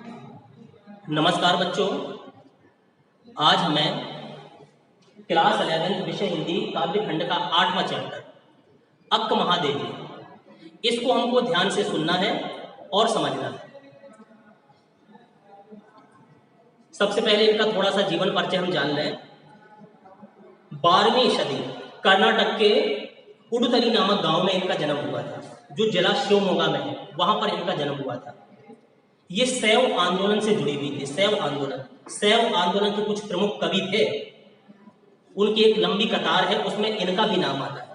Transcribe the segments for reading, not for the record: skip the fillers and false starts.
नमस्कार बच्चों। आज मैं क्लास 11th विषय हिंदी काव्य खंड का 8वां चैप्टर अक्क महादेवी, इसको हमको ध्यान से सुनना है और समझना है। सबसे पहले इनका थोड़ा सा जीवन परिचय हम जान लें। 12वीं सदी कर्नाटक के उडुतरी नामक गांव में इनका जन्म हुआ था, जो जिला शिवमोगा में है, वहां पर इनका जन्म हुआ था। ये शैव आंदोलन से जुड़ी हुई थी। शैव आंदोलन के कुछ प्रमुख कवि थे, उनकी एक लंबी कतार है, उसमें इनका भी नाम आता है।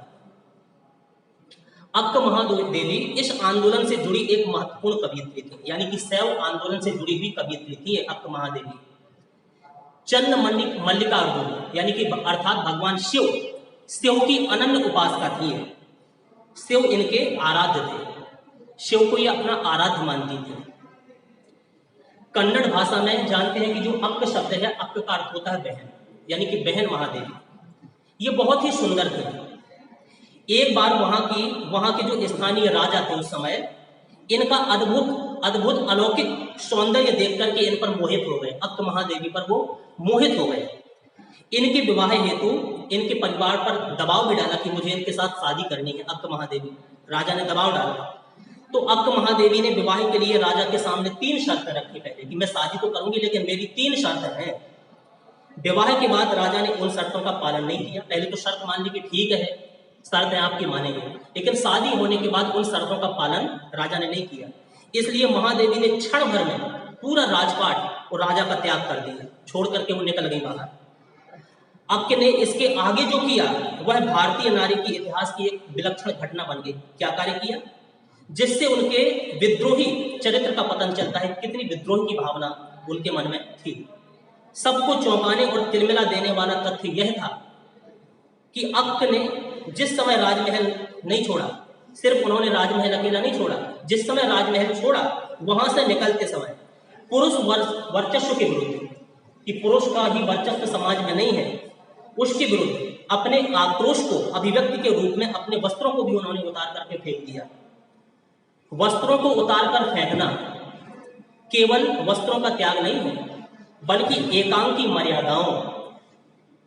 अक्क महादेवी इस आंदोलन से जुड़ी एक महत्वपूर्ण कवियत्री थी, यानी कि शैव आंदोलन से जुड़ी हुई कवियत्री थी अक्क महादेवी। चंद मल्लिकार्जुन यानी कि अर्थात भगवान शिव की अनन्य उपासका थी। शिव इनके आराध्य थे, शिव को ये अपना आराध्य मानती थी। कन्नड़ भाषा में जानते हैं कि जो अक्क शब्द है, अक्क का अर्थ होता है बहन, यानी कि बहन महादेवी। ये बहुत ही सुंदर थे। एक बार वहां के जो स्थानीय राजा थे उस समय, इनका अद्भुत अलौकिक सौंदर्य देख करके इन पर मोहित हो गए। अक्क महादेवी पर वो मोहित हो गए। इनके विवाह हेतु इनके परिवार पर दबाव भी डाला कि मुझे इनके साथ शादी करनी है। अक्क महादेवी, राजा ने दबाव डाला तो अक्क महादेवी ने विवाह के लिए राजा के सामने 3 शर्तें रखी पहले, कि मैं शादी तो करूंगी लेकिन मेरी 3 शर्तें हैं। विवाह के बाद राजा ने उन शर्तों का पालन नहीं किया। पहले तो शर्त मान ली कि ठीक है, शर्तें आपकी मानेंगे, लेकिन शादी होने के बाद उन शर्तों का पालन राजा ने नहीं किया। इसलिए महादेवी ने क्षण भर में पूरा राजपाट और राजा का त्याग कर दिया, छोड़ करके वो निकल गई बाहर। अक्क ने इसके आगे जो किया वह भारतीय नारी की इतिहास की एक विलक्षण घटना बन गई। क्या कार्य किया, जिससे उनके विद्रोही चरित्र का पतन चलता है। कितनी विद्रोह की भावना उनके मन में थी। सबको चौंकाने और तिलमिला देने वाला तथ्य यह था कि अक्क ने जिस समय राजमहल नहीं छोड़ा, सिर्फ उन्होंने राजमहल अकेला नहीं छोड़ा, जिस समय राजमहल छोड़ा वहां से निकलते समय पुरुष वर्चस्व के विरुद्ध, कि पुरुष का ही वर्चस्व समाज में नहीं है, उसके विरुद्ध अपने आक्रोश को अभिव्यक्ति के रूप में अपने वस्त्रों को भी उन्होंने उतार करके फेंक दिया। वस्त्रों को उतार कर फेंकना केवल वस्त्रों का त्याग नहीं है, बल्कि एकांकी मर्यादाओं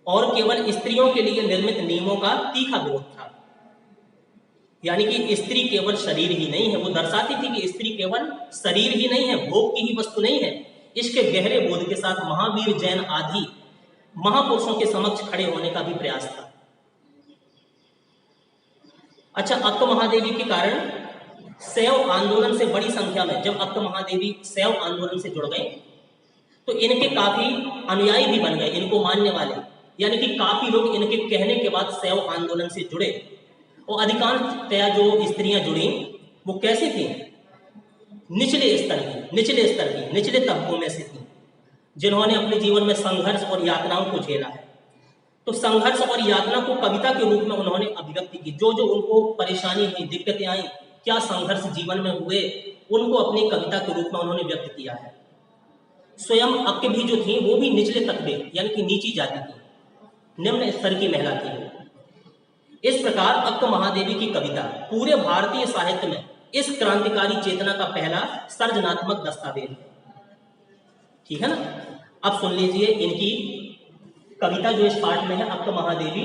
और केवल स्त्रियों के लिए निर्मित नियमों का तीखा विरोध था। यानी कि स्त्री केवल शरीर ही नहीं है, वो दर्शाती थी कि स्त्री केवल शरीर ही नहीं है, भोग की ही वस्तु नहीं है। इसके गहरे बोध के साथ महावीर जैन आदि महापुरुषों के समक्ष खड़े होने का भी प्रयास था। अच्छा, अक्क महादेवी के कारण शैव आंदोलन से बड़ी संख्या में, जब अक्क महादेवी शैव आंदोलन से जुड़ गए तो इनके काफी अनुयायी भी बन गए, इनको मानने वाले। यानी कि काफी लोग इनके कहने के बाद शैव आंदोलन से जुड़े। और अधिकांशतया जो स्त्रियां जुड़ी वो कैसी थी, निचले तबकों में से थी, जिन्होंने अपने जीवन में संघर्ष और यातनाओं को झेला है। तो संघर्ष और यातना को कविता के रूप में उन्होंने अभिव्यक्ति की। जो जो उनको परेशानी हुई, दिक्कतें आई, क्या संघर्ष जीवन में हुए, उनको अपनी कविता के रूप में उन्होंने व्यक्त किया है। स्वयं अक्क भी जो थी वो भी निचले तबके यानी कि नीची जाति थी, निम्न स्तर की महिला थी। इस प्रकार अक्क महादेवी की कविता पूरे भारतीय साहित्य में इस क्रांतिकारी चेतना का पहला सर्जनात्मक दस्तावेज है। ठीक है ना। अब सुन लीजिए इनकी कविता जो इस पाठ में है, अक्क महादेवी,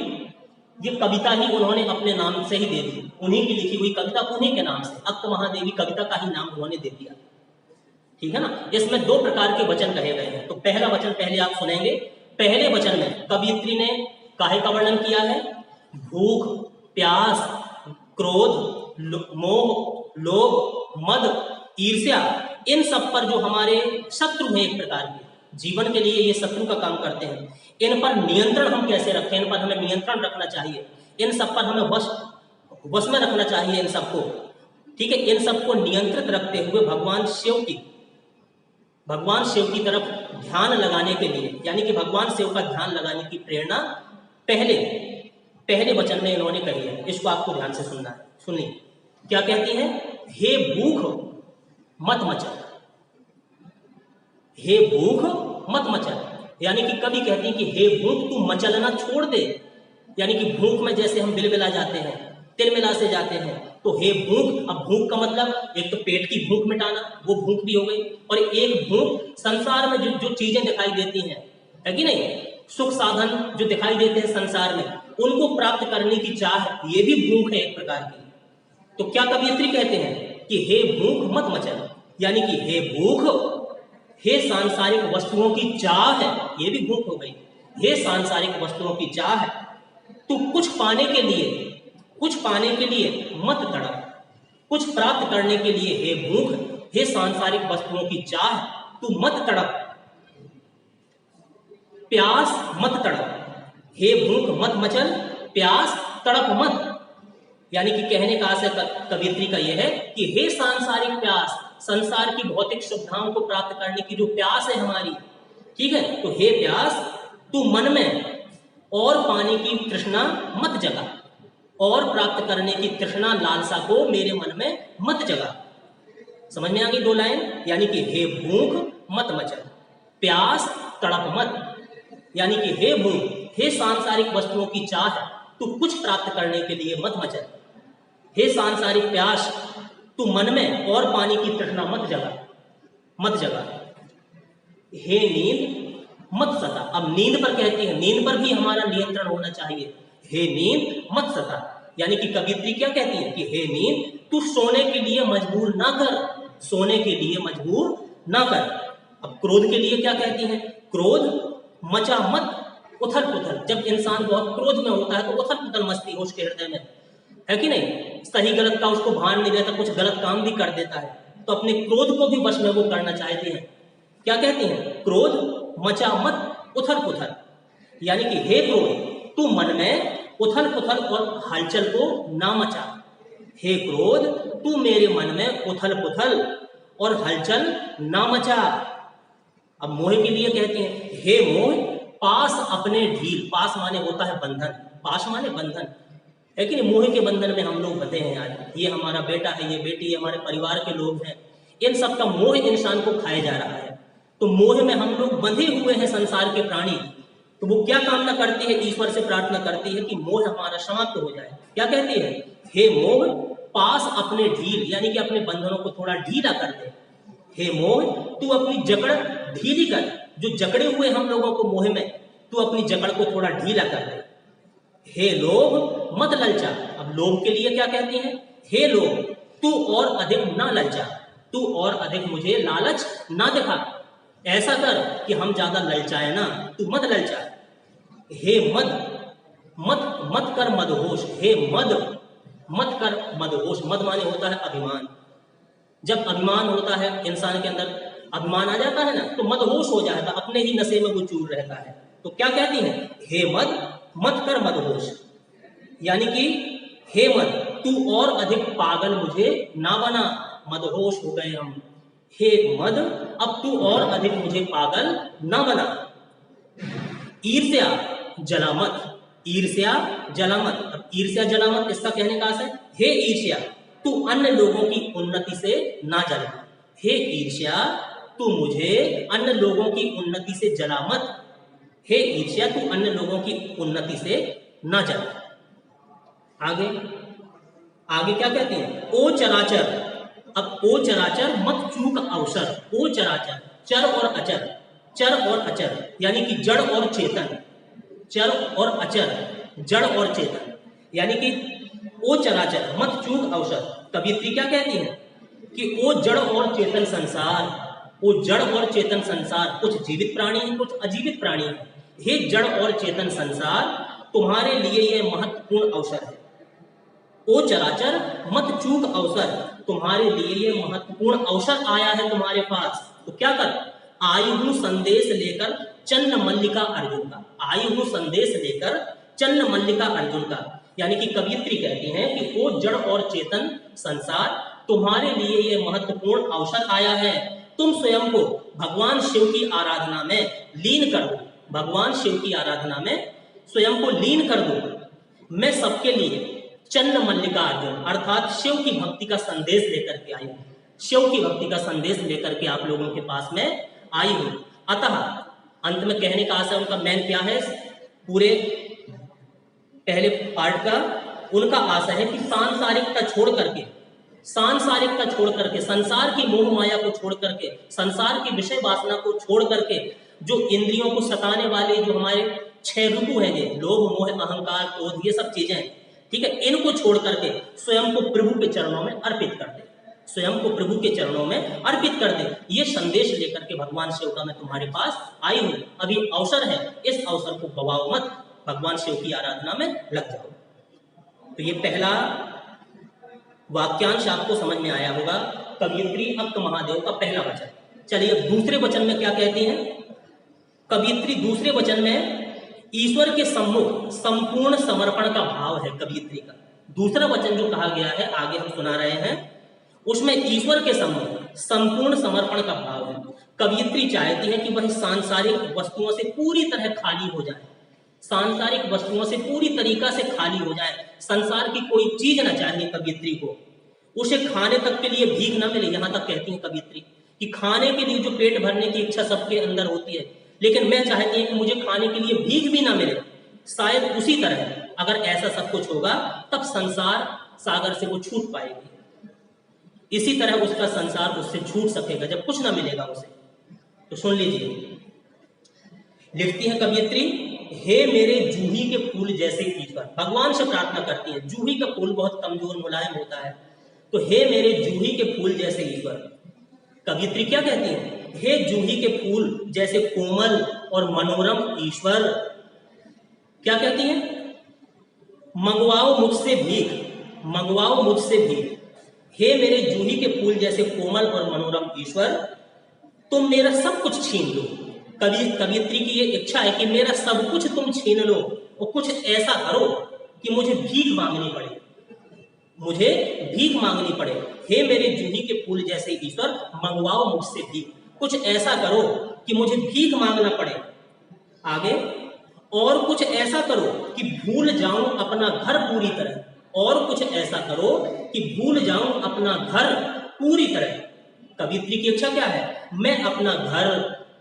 ये कविता ही उन्होंने अपने नाम से ही दे दी। उन्हीं की लिखी हुई कविता, उन्हीं के नाम से अक्क महादेवी कविता का ही नाम उन्होंने दे दिया। ठीक है ना। इसमें 2 प्रकार के वचन कहे गए हैं। तो पहला वचन पहले आप सुनेंगे। पहले वचन में कवियत्री ने काहे का वर्णन किया है, भूख, प्यास, क्रोध, मोह, लोभ, मद, ईर्ष्या, इन सब पर जो हमारे शत्रु हैं, एक प्रकार के जीवन के लिए ये शत्रु का काम करते हैं, इन पर नियंत्रण हम कैसे रखें, इन पर हमें नियंत्रण रखना चाहिए, इन सब पर हमें वश में रखना चाहिए इन सबको। ठीक है। इन सबको नियंत्रित रखते हुए भगवान शिव की तरफ ध्यान लगाने के लिए, यानी कि भगवान शिव का ध्यान लगाने की प्रेरणा पहले वचन में इन्होंने कही है। इसको आपको ध्यान से सुनना है। सुनिए क्या कहती है, हे भूख मत मचल, हे भूख मत मचल। यानी कि कभी कहती है कि हे भूख तू मचलना छोड़ दे। यानी कि भूख में जैसे हम बिलबिला जाते हैं, तिलमिला से जाते हैं, तो हे भूख, अब भूख का मतलब एक तो पेट की भूख मिटाना, वो भूख भी हो गई, और एक भूख संसार में जो जो चीजें दिखाई देती हैं, है कि नहीं, सुख साधन जो दिखाई देते हैं संसार में, उनको प्राप्त करने की चाह, ये भी भूख है एक प्रकार की। तो क्या कवियत्री कहते हैं कि हे भूख मत मचल, यानी कि हे भूख, हे सांसारिक वस्तुओं की चाह है, ये भी भूख हो गई। हे सांसारिक वस्तुओं की चाह है, तू कुछ पाने के लिए मत तड़प, कुछ प्राप्त करने के लिए हे भूख, हे सांसारिक वस्तुओं की चाह, तू मत तड़प, प्यास मत तड़प। हे भूख मत मचल, प्यास तड़प मत, यानी कि कहने का आशय कवियत्री का यह है कि हे सांसारिक प्यास, संसार की भौतिक सुविधाओं को प्राप्त करने की जो प्यास है हमारी, ठीक है, तो हे प्यास, तू मन में और पाने की तृष्णा मत जगा, और प्राप्त करने की तृष्णा लालसा को मेरे मन में मत जगा। समझ में आ गई 2 लाइन, यानी कि हे भूख मत मचल, प्यास तड़प मत, यानी कि हे भूख, हे सांसारिक वस्तुओं की चाह, तू कुछ प्राप्त करने के लिए मत मचल। हे सांसारिक प्यास, तू मन में और पानी की तृष्णा मत जगा। हे नींद मत सता, अब नींद पर कहती है, नींद पर भी हमारा नियंत्रण होना चाहिए। हे नींद मत सता, यानी कि कवियत्री क्या कहती है कि हे नींद, तू सोने के लिए मजबूर ना कर, सोने के लिए मजबूर ना कर। अब क्रोध के लिए क्या कहती है, क्रोध मचा मत उथल पुथल, जब इंसान बहुत क्रोध में होता है तो उथल पुथल मस्ती हो उसके हृदय में, है कि नहीं, सही गलत का उसको भान नहीं रहता, कुछ गलत काम भी कर देता है, तो अपने क्रोध को भी वश में वो करना चाहते हैं। क्या कहते हैं, क्रोध मचा मत उथल पुथल, यानी कि हे क्रोध, तू मन में उथल पुथल और हलचल को ना मचा। हे क्रोध, तू मेरे मन में उथल पुथल और हलचल ना मचा। अब मोह के लिए कहते हैं, हे मोह, पास अपने ढील, पास माने होता है बंधन, पास माने बंधन, है कि नहीं, मोह के बंधन में हम लोग बंधे हैं आज, ये हमारा बेटा है, ये बेटी है, हमारे परिवार के लोग हैं, इन सब का मोह इंसान को खाया जा रहा है। तो मोह में हम लोग बंधे हुए हैं संसार के प्राणी, तो वो क्या कामना करती है, ईश्वर से प्रार्थना करती है कि मोह हमारा समाप्त हो जाए। क्या कहती है, हे मोह, पास अपने ढील, यानी कि अपने बंधनों को थोड़ा ढीला कर दे। हे मोह, तू अपनी जकड़ ढीली कर, जो जकड़े हुए हम लोगों को मोह में, तू अपनी जकड़ को थोड़ा ढीला कर दे। हे लोभ मत ललचा, अब लोभ के लिए क्या कहती है, हे लोभ, तू और अधिक ना ललचा, तू और अधिक मुझे लालच ना दिखा, ऐसा कर कि हम ज्यादा ललचाए ना, तू मत ललचा। हे मद मत कर मदहोश, हे मत कर मदहोश, मद माने होता है अभिमान, जब अभिमान होता है इंसान के अंदर, अभिमान आ जाता है ना, तो मदहोश हो जाता है, अपने ही नशे में वो चूर रहता है। तो क्या कहती है, हे मत कर मदहोश, यानी कि हे मद, तू और अधिक पागल मुझे ना बना, मदहोश हो गए हम। हे मद, अब तू और अधिक मुझे पागल ना बना। ईर्ष्या जला मत, ईर्ष्या जला मत, अब ईर्ष्या जला मत इसका कहने का आशय, हे ईर्ष्या, तू अन्य लोगों की उन्नति से ना जला। हे ईर्ष्या, तू मुझे अन्य लोगों की उन्नति से जला मत, हे ईर्ष्या, तू अन्य लोगों की उन्नति से ना जला। आगे क्या कहते हैं, ओ चराचर, अब ओ चराचर मत चूक अवसर, ओ चराचर, चर और अचर, यानी कि जड़ और चेतन, चर और अचर, जड़ और चेतन, यानी कि ओ चराचर मत चूक अवसर। कवियत्री क्या कहती है कि ओ जड़ और चेतन संसार, वो जड़ और चेतन संसार, कुछ जीवित प्राणी है, कुछ अजीवित प्राणी है। हे जड़ और चेतन संसार, तुम्हारे लिए यह महत्वपूर्ण अवसर है। ओ चराचर मत चूक अवसर, तुम्हारे लिए यह महत्वपूर्ण अवसर आया है तुम्हारे पास, तो क्या कर, आई हूं संदेश लेकर चन्न मल्लिका अर्जुन का, आई हूं संदेश लेकर चन्न मल्लिका अर्जुन का, यानी कि कवियत्री कहती हैं कि ओ जड़ और चेतन संसार, तुम्हारे लिए यह महत्वपूर्ण अवसर आया है, तुम स्वयं को भगवान शिव की आराधना में लीन कर दो, भगवान शिव की आराधना में स्वयं को लीन कर दो। मैं सबके लिए चन्न मल्लिका अर्जुन, अर्थात शिव की भक्ति का संदेश लेकर के आई हूं, शिव की भक्ति का संदेश लेकर के आप लोगों के पास में आई हूं। अतः अंत में कहने का आशय उनका मेन क्या है, पूरे पहले पार्ट का, उनका आशय है कि सांसारिकता छोड़ करके संसार की मोह माया को छोड़ करके, संसार की विषय वासना को छोड़ करके, जो इंद्रियों को सताने वाले जो हमारे 6 ऋतु हैं, ये लोभ मोह अहंकार क्रोध, ये सब चीजें, ठीक है, इनको छोड़ करके स्वयं को प्रभु के चरणों में अर्पित कर दे, स्वयं को प्रभु के चरणों में अर्पित कर दे। ये संदेश लेकर के भगवान शिव का मैं तुम्हारे पास आई हूं। अभी अवसर है, इस अवसर को गवाओ मत, भगवान शिव की आराधना में लग जाओ। तो ये पहला वाक्यांश आपको समझ में आया होगा, कवियत्री अक्त महादेव का पहला वचन। चलिए अब दूसरे वचन में क्या कहती हैं कवियत्री? दूसरे वचन में ईश्वर के सम्मुख संपूर्ण समर्पण का भाव है कवियत्री का। दूसरा वचन जो कहा गया है, आगे हम सुना रहे हैं, उसमें ईश्वर के सम्मुख संपूर्ण समर्पण का भाव है। कवियत्री चाहती है कि वह सांसारिक वस्तुओं से पूरी तरह खाली हो जाए, सांसारिक वस्तुओं से पूरी तरीका से खाली हो जाए, संसार की कोई चीज ना चाहिए कवियत्री को, उसे खाने तक के लिए भीख ना मिले। यहां तक कहती है कवियत्री कि खाने के लिए जो पेट भरने की इच्छा सबके अंदर होती है, लेकिन मैं चाहती हूँ कि मुझे खाने के लिए भीख भी ना मिले। शायद उसी तरह अगर ऐसा सब कुछ होगा तब संसार सागर से वो छूट पाएगी, इसी तरह उसका संसार उससे छूट सकेगा जब कुछ ना मिलेगा उसे। तो सुन लीजिए, लिखती है कवियत्री, हे मेरे जूही के फूल जैसे ईश्वर, भगवान से प्रार्थना करती है। जूही का फूल बहुत कमजोर मुलायम होता है, तो हे मेरे जूही के फूल जैसे ईश्वर। कवियत्री क्या कहती है? हे जूही के फूल जैसे कोमल और मनोरम ईश्वर। क्या कहती है? मंगवाओ मुझसे भीख, मंगवाओ मुझसे भीख। हे मेरे जूही के फूल जैसे कोमल और मनोरम ईश्वर, तुम मेरा सब कुछ छीन लो। कवियत्री की ये इच्छा है कि मेरा सब कुछ तुम छीन लो और कुछ ऐसा करो कि मुझे भीख मांगनी पड़े, मुझे भीख मांगनी पड़े। हे मेरे जूही के फूल जैसे ईश्वर, मंगवाओ मुझसे भीख, कुछ ऐसा करो कि मुझे भीख मांगना पड़े। आगे, और कुछ ऐसा करो कि भूल जाऊं अपना घर पूरी तरह, और कुछ ऐसा करो कि भूल जाऊं अपना घर पूरी तरह। कवियत्री की इच्छा क्या है? मैं अपना घर,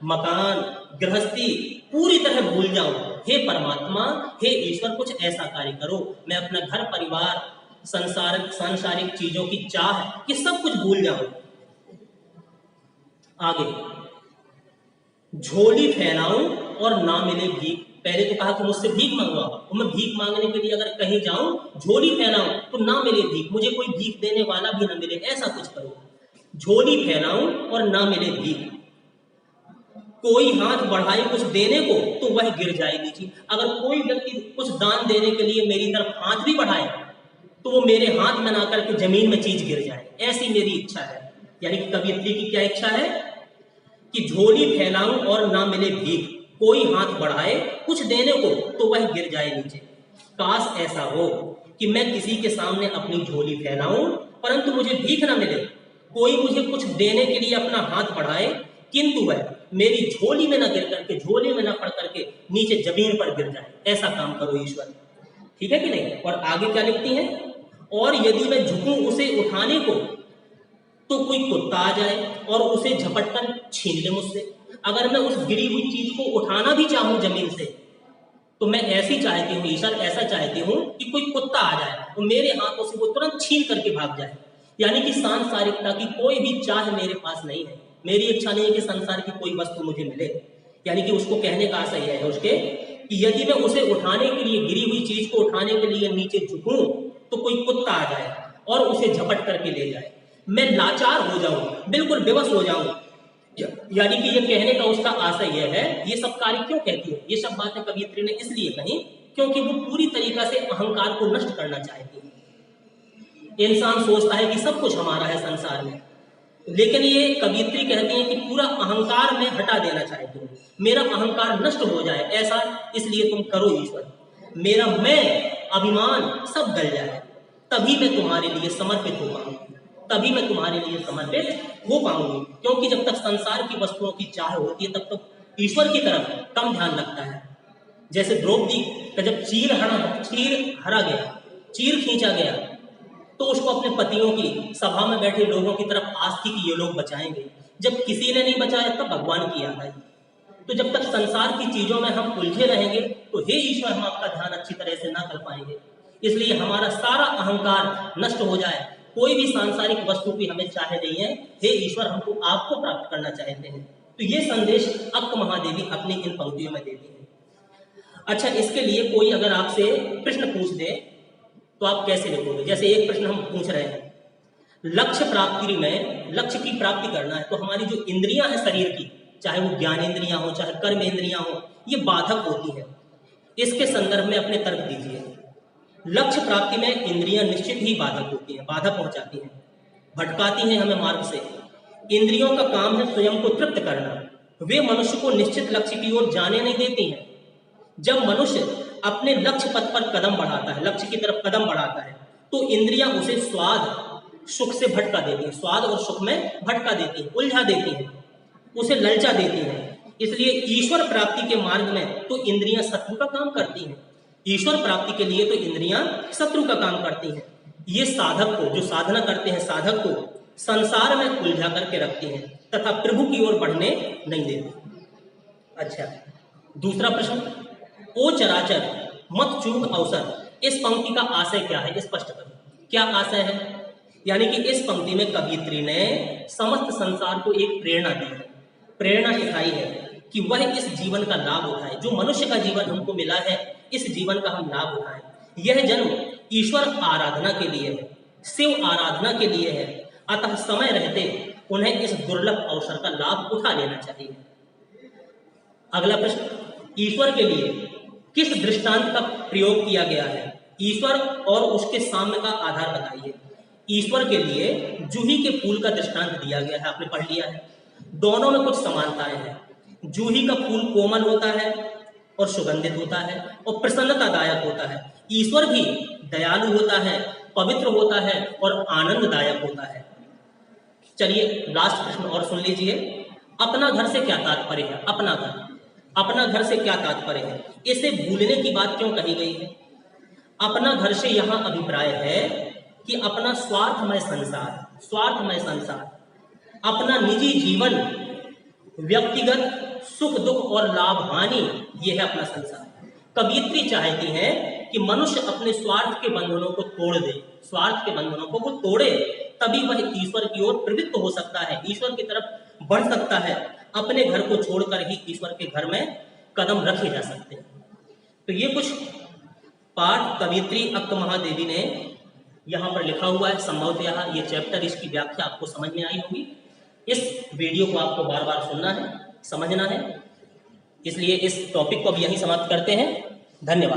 मकान, गृहस्थी पूरी तरह भूल जाऊं। हे परमात्मा, हे ईश्वर, कुछ ऐसा कार्य करो, मैं अपना घर परिवार, सांसारिक चीजों की चाह, ये सब कुछ भूल जाऊं। आगे, झोली फैलाऊं और ना मिले भीख। पहले तो कहा कि मुझसे भीख मंगवाओ, तो मैं भीख मांगने के लिए अगर कहीं जाऊं, झोली फैलाऊं तो ना मिले भीख, मुझे कोई भीख देने वाला भी ना मिले, ऐसा कुछ करो। झोली फैलाऊं और ना मिले भीख, कोई हाथ बढ़ाए कुछ देने को तो वह गिर जाए नीचे। अगर कोई व्यक्ति कुछ दान देने के लिए मेरी तरफ हाथ भी बढ़ाए तो वो मेरे हाथ में ना करके जमीन में चीज गिर जाए, ऐसी मेरी इच्छा है। यानी कि कवियत्री की क्या इच्छा है? कि झोली फैलाऊं और ना मिले भीख, कोई हाथ बढ़ाए कुछ देने को तो वह गिर जाए नीचे। काश ऐसा हो कि मैं किसी के सामने अपनी झोली फैलाऊं परंतु मुझे भीख ना मिले, कोई मुझे कुछ देने के लिए अपना हाथ बढ़ाए किंतु वह मेरी झोली में ना गिर करके, झोली में ना पड़ करके नीचे जमीन पर गिर जाए, ऐसा काम करो ईश्वर। ठीक है कि नहीं? और आगे क्या लिखती है? और यदि मैं झुकूं उसे उठाने को तो कोई कुत्ता आ जाए और उसे झपट कर छीन ले मुझसे। अगर मैं उस गिरी हुई चीज को उठाना भी चाहूं जमीन से तो मैं ऐसी चाहती हूँ ईश्वर, ऐसा चाहती हूँ कि कोई कुत्ता आ जाए और मेरे हाथों से वो तुरंत छीन करके भाग जाए। यानी कि सांसारिकता की कोई भी चाह मेरे पास नहीं है, मेरी इच्छा नहीं है कि संसार की कोई वस्तु मुझे मिले। यानी कि उसको कहने का आशय है उसके कि यदि मैं उसे उठाने के लिए, गिरी हुई चीज को उठाने के लिए नीचे झुकूं तो कोई कुत्ता आ जाए और उसे झपट करके ले जाए, मैं लाचार हो जाऊं, बिल्कुल बेबस हो जाऊं। यानी कि ये कहने का उसका आशय यह है। ये सब कार्य क्यों कहती है? ये सब बातें कवियत्री ने इसलिए कही क्योंकि वो पूरी तरीका से अहंकार को नष्ट करना चाहती है। इंसान सोचता है कि सब कुछ हमारा है संसार में, लेकिन ये कवियत्री कहती है कि पूरा अहंकार में हटा देना चाहती हूँ, मेरा अहंकार नष्ट हो जाए, ऐसा इसलिए तुम करो ईश्वर। मेरा मैं, अभिमान सब गल जाए, तभी मैं तुम्हारे लिए समर्पित हो पाऊंगी, तभी मैं तुम्हारे लिए समर्पित हो पाऊंगी। क्योंकि जब तक संसार की वस्तुओं की चाह होती है तब तक ईश्वर की तरफ कम ध्यान लगता है। जैसे द्रौपदी का जब चीर हरा गया, चीर खींचा गया, तो उसको अपने पतियों की, सभा में बैठे लोगों की तरफ आस थी कि ये लोग बचाएंगे। जब किसी ने नहीं बचाया तब भगवान की याद आई। तो जब तक संसार की चीजों में हम उलझे रहेंगे तो हे ईश्वर, हम आपका ध्यान अच्छी तरह से ना कर पाएंगे। इसलिए हमारा सारा अहंकार नष्ट हो जाए। कोई भी सांसारिक वस्तु की हमें चाह नहीं है। हे ईश्वर, हमको आपको प्राप्त करना चाहते हैं। तो ये संदेश अक्क महादेवी अपनी इन पंक्तियों में देती है। अच्छा, इसके लिए कोई अगर आपसे प्रश्न पूछ दे तो आप कैसे लिखोगे? जैसे एक प्रश्न हम पूछ रहे हैं, लक्ष्य प्राप्ति में, लक्ष्य की प्राप्ति करना है तो हमारी जो इंद्रियां हैं शरीर की, चाहे वो ज्ञान इंद्रियां हो चाहे कर्म इंद्रियां हो, ये बाधक होती हैं। इसके संदर्भ में अपने तर्क दीजिए। लक्ष्य प्राप्ति में इंद्रियां निश्चित ही बाधक होती हैं, बाधा पहुंचाती हैं, भटकाती हैं हमें मार्ग से। इंद्रियों का काम है स्वयं को तृप्त करना, वे मनुष्य को निश्चित लक्ष्य की ओर जाने नहीं देती हैं। जब मनुष्य अपने लक्ष्य पथ पर कदम बढ़ाता है, लक्ष्य की तरफ कदम बढ़ाता है, तो इंद्रियां उसे स्वाद सुख से भटका देती हैं, स्वाद और सुख में भटका देती हैं, उलझा देती हैं, उसे ललचा देती हैं। इसलिए ईश्वर प्राप्ति के मार्ग में तो इंद्रियां शत्रु का काम करती हैं। ईश्वर प्राप्ति के लिए तो इंद्रियां शत्रु का काम करती हैं। ये साधक को, जो साधना करते हैं, साधक को संसार में उलझा करके रखती हैं तथा प्रभु की ओर बढ़ने नहीं देती। अच्छा, दूसरा प्रश्न, ओ चराचर मत चूक अवसर, इस पंक्ति का आशय क्या है? स्पष्ट करो, क्या आशय है? यानी कि इस पंक्ति में कवियत्री ने समस्त संसार को एक प्रेरणा दी है, प्रेरणा दिखाई है कि वह इस जीवन का लाभ उठाए। जो मनुष्य का जीवन हमको मिला है, इस जीवन का हम लाभ उठाएं। यह जन्म ईश्वर आराधना के लिए है, शिव आराधना के लिए है। अतः समय रहते उन्हें इस दुर्लभ अवसर का लाभ उठा लेना चाहिए। अगला प्रश्न, ईश्वर के लिए किस दृष्टांत का प्रयोग किया गया है? ईश्वर और उसके साम्य का आधार बताइए। ईश्वर के लिए जूही के फूल का दृष्टांत दिया गया है, आपने पढ़ लिया है। दोनों में कुछ समानताएं हैं। जूही का फूल कोमल होता है और सुगंधित होता है और प्रसन्नतादायक होता है। ईश्वर भी दयालु होता है, पवित्र होता है और आनंददायक होता है। चलिए लास्ट प्रश्न और सुन लीजिए। अपना घर से क्या तात्पर्य है? अपना घर, अपना घर से क्या तात्पर्य है? इसे भूलने की बात क्यों कही गई है? अपना घर से यहाँ अभिप्राय है कि अपना स्वार्थमय संसार, स्वार्थमय संसार, अपना निजी जीवन, व्यक्तिगत सुख दुख और लाभ हानि, ये है अपना संसार। कवियत्री चाहती हैं कि मनुष्य अपने स्वार्थ के बंधनों को तोड़ दे, स्वार्थ के बंधनों को वो तोड़े, तभी वह ईश्वर की ओर प्रवृत्त हो सकता है, ईश्वर की तरफ बढ़ सकता है। अपने घर को छोड़कर ही ईश्वर के घर में कदम रखे जा सकते हैं। तो ये कुछ पाठ कवियत्री अक्क महादेवी ने यहाँ पर लिखा हुआ है। संभवतः ये चैप्टर, इसकी व्याख्या आपको समझ में आई होगी। इस वीडियो को आपको बार बार सुनना है, समझना है। इसलिए इस टॉपिक को अब यहीं समाप्त करते हैं। धन्यवाद।